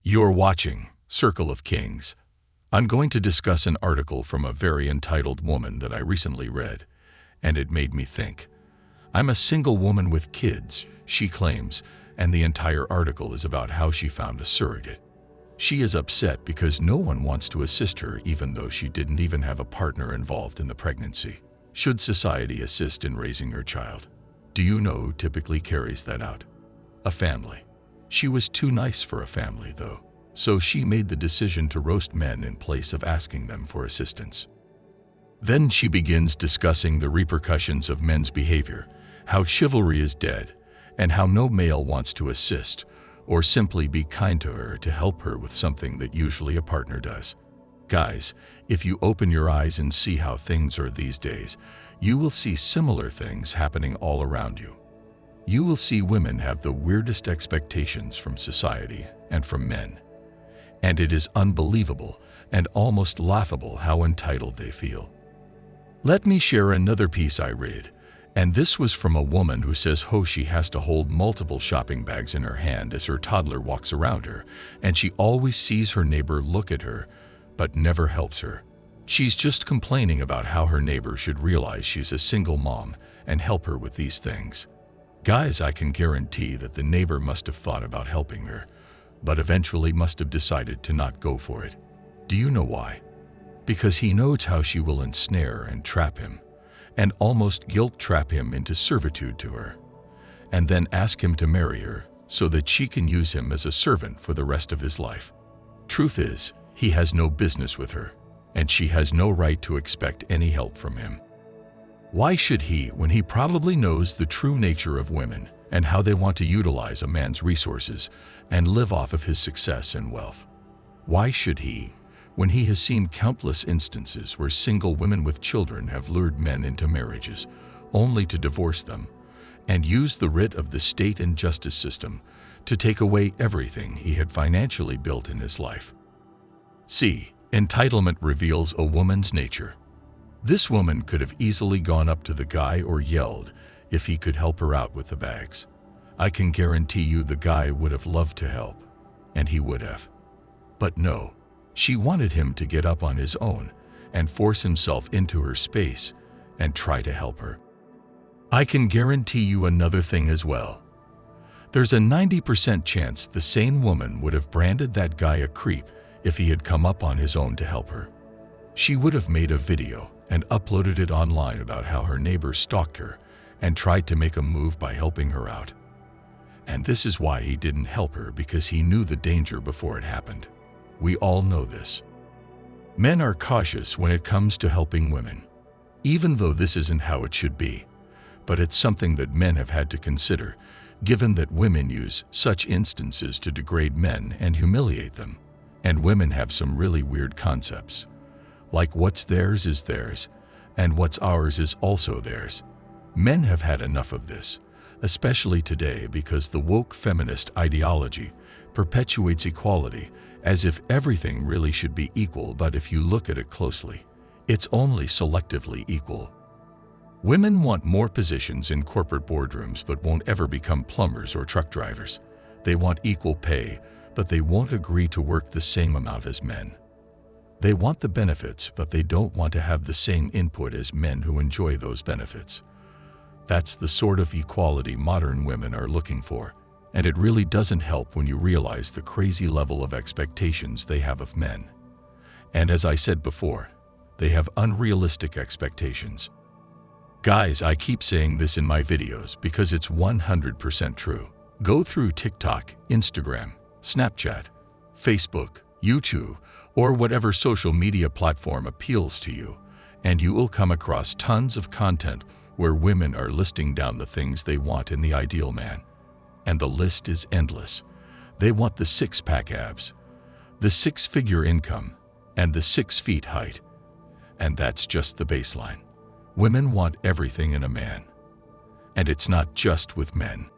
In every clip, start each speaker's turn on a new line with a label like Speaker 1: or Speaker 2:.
Speaker 1: You're watching Circle of Kings. I'm going to discuss an article from a very entitled woman that I recently read, and it made me think. I'm a single woman with kids, she claims, and the entire article is about how she found a surrogate. She is upset because no one wants to assist her even though she didn't even have a partner involved in the pregnancy. Should society assist in raising her child? Do you know who typically carries that out? A family. She was too nice for a family, though, so she made the decision to roast men in place of asking them for assistance. Then she begins discussing the repercussions of men's behavior, how chivalry is dead, and how no male wants to assist or simply be kind to her to help her with something that usually a partner does. Guys, if you open your eyes and see how things are these days, you will see similar things happening all around you. You will see women have the weirdest expectations from society and from men. And it is unbelievable and almost laughable how entitled they feel. Let me share another piece I read, and this was from a woman who says she has to hold multiple shopping bags in her hand as her toddler walks around her, and she always sees her neighbor look at her, but never helps her. She's just complaining about how her neighbor should realize she's a single mom and help her with these things. Guys, I can guarantee that the neighbor must have thought about helping her, but eventually must have decided to not go for it. Do you know why? Because he knows how she will ensnare and trap him, and almost guilt trap him into servitude to her, and then ask him to marry her so that she can use him as a servant for the rest of his life. Truth is, he has no business with her, and she has no right to expect any help from him. Why should he, when he probably knows the true nature of women and how they want to utilize a man's resources and live off of his success and wealth? Why should he, when he has seen countless instances where single women with children have lured men into marriages only to divorce them and use the writ of the state and justice system to take away everything he had financially built in his life? See, entitlement reveals a woman's nature. This woman could have easily gone up to the guy or yelled if he could help her out with the bags. I can guarantee you the guy would have loved to help, and he would have. But no, she wanted him to get up on his own and force himself into her space and try to help her. I can guarantee you another thing as well. There's a 90% chance the same woman would have branded that guy a creep if he had come up on his own to help her. She would have made a video and uploaded it online about how her neighbor stalked her and tried to make a move by helping her out. And this is why he didn't help her, because he knew the danger before it happened. We all know this. Men are cautious when it comes to helping women, even though this isn't how it should be. But it's something that men have had to consider, given that women use such instances to degrade men and humiliate them. And women have some really weird concepts, like what's theirs is theirs, and what's ours is also theirs. Men have had enough of this, especially today, because the woke feminist ideology perpetuates equality as if everything really should be equal, but if you look at it closely, it's only selectively equal. Women want more positions in corporate boardrooms but won't ever become plumbers or truck drivers. They want equal pay, but they won't agree to work the same amount as men. They want the benefits, but they don't want to have the same input as men who enjoy those benefits. That's the sort of equality modern women are looking for, and it really doesn't help when you realize the crazy level of expectations they have of men. And as I said before, they have unrealistic expectations. Guys, I keep saying this in my videos because it's 100% true. Go through TikTok, Instagram, Snapchat, Facebook, YouTube, or whatever social media platform appeals to you, and you will come across tons of content where women are listing down the things they want in the ideal man. And the list is endless. They want the six-pack abs, the six-figure income, and the 6 feet height. And that's just the baseline. Women want everything in a man. And it's not just with men.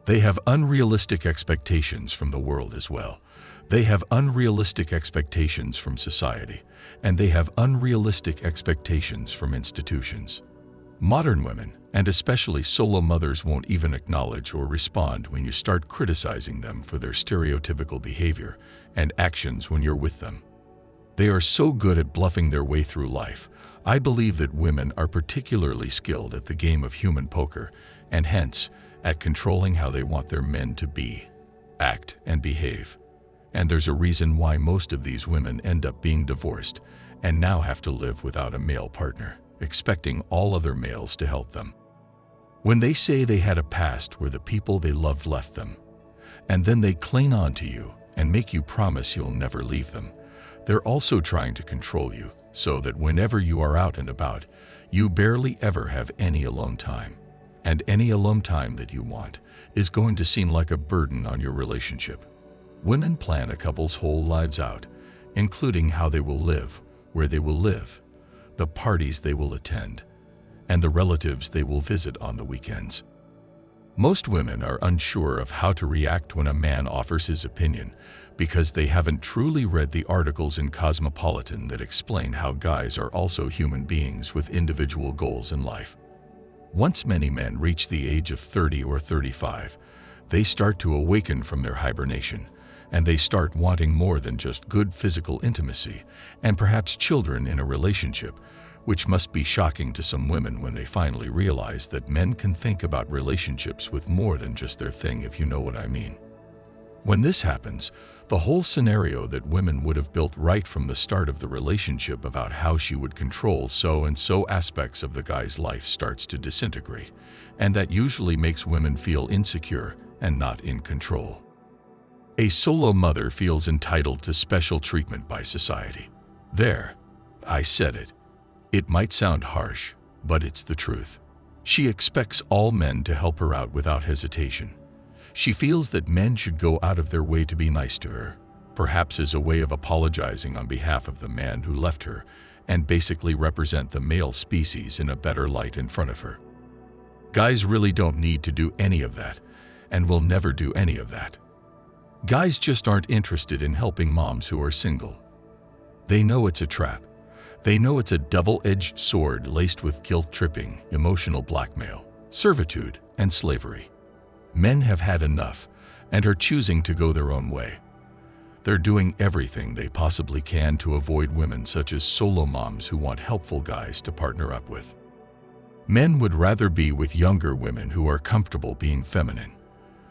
Speaker 1: They have unrealistic expectations from the world as well. They have unrealistic expectations from society, and they have unrealistic expectations from institutions. Modern women, and especially solo mothers, won't even acknowledge or respond when you start criticizing them for their stereotypical behavior and actions when you're with them. They are so good at bluffing their way through life. I believe that women are particularly skilled at the game of human poker, and hence at controlling how they want their men to be, act, and behave. And there's a reason why most of these women end up being divorced and now have to live without a male partner, expecting all other males to help them. When they say they had a past where the people they loved left them, and then they cling on to you and make you promise you'll never leave them, they're also trying to control you so that whenever you are out and about, you barely ever have any alone time. And any alone time that you want is going to seem like a burden on your relationship. Women plan a couple's whole lives out, including how they will live, where they will live, the parties they will attend, and the relatives they will visit on the weekends. Most women are unsure of how to react when a man offers his opinion because they haven't truly read the articles in Cosmopolitan that explain how guys are also human beings with individual goals in life. Once many men reach the age of 30 or 35, they start to awaken from their hibernation, and they start wanting more than just good physical intimacy and perhaps children in a relationship, which must be shocking to some women when they finally realize that men can think about relationships with more than just their thing, if you know what I mean. When this happens, the whole scenario that women would have built right from the start of the relationship about how she would control so and so aspects of the guy's life starts to disintegrate, and that usually makes women feel insecure and not in control. A solo mother feels entitled to special treatment by society. There, I said it. It might sound harsh, but it's the truth. She expects all men to help her out without hesitation. She feels that men should go out of their way to be nice to her, perhaps as a way of apologizing on behalf of the man who left her, and basically represent the male species in a better light in front of her. Guys really don't need to do any of that, and will never do any of that. Guys just aren't interested in helping moms who are single. They know it's a trap. They know it's a double-edged sword laced with guilt-tripping, emotional blackmail, servitude, and slavery. Men have had enough and are choosing to go their own way. They're doing everything they possibly can to avoid women such as solo moms who want helpful guys to partner up with. Men would rather be with younger women who are comfortable being feminine.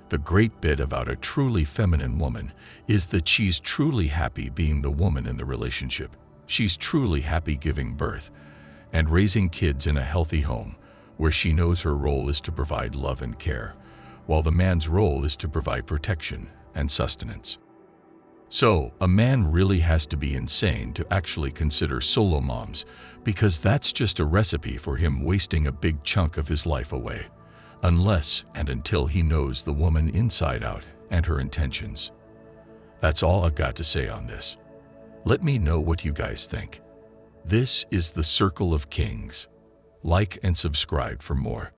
Speaker 1: The great bit about a truly feminine woman is that she's truly happy being the woman in the relationship. She's truly happy giving birth and raising kids in a healthy home where she knows her role is to provide love and care, while the man's role is to provide protection and sustenance. So, a man really has to be insane to actually consider solo moms, because that's just a recipe for him wasting a big chunk of his life away, unless and until he knows the woman inside out and her intentions. That's all I've got to say on this. Let me know what you guys think. This is the Circle of Kings. Like and subscribe for more.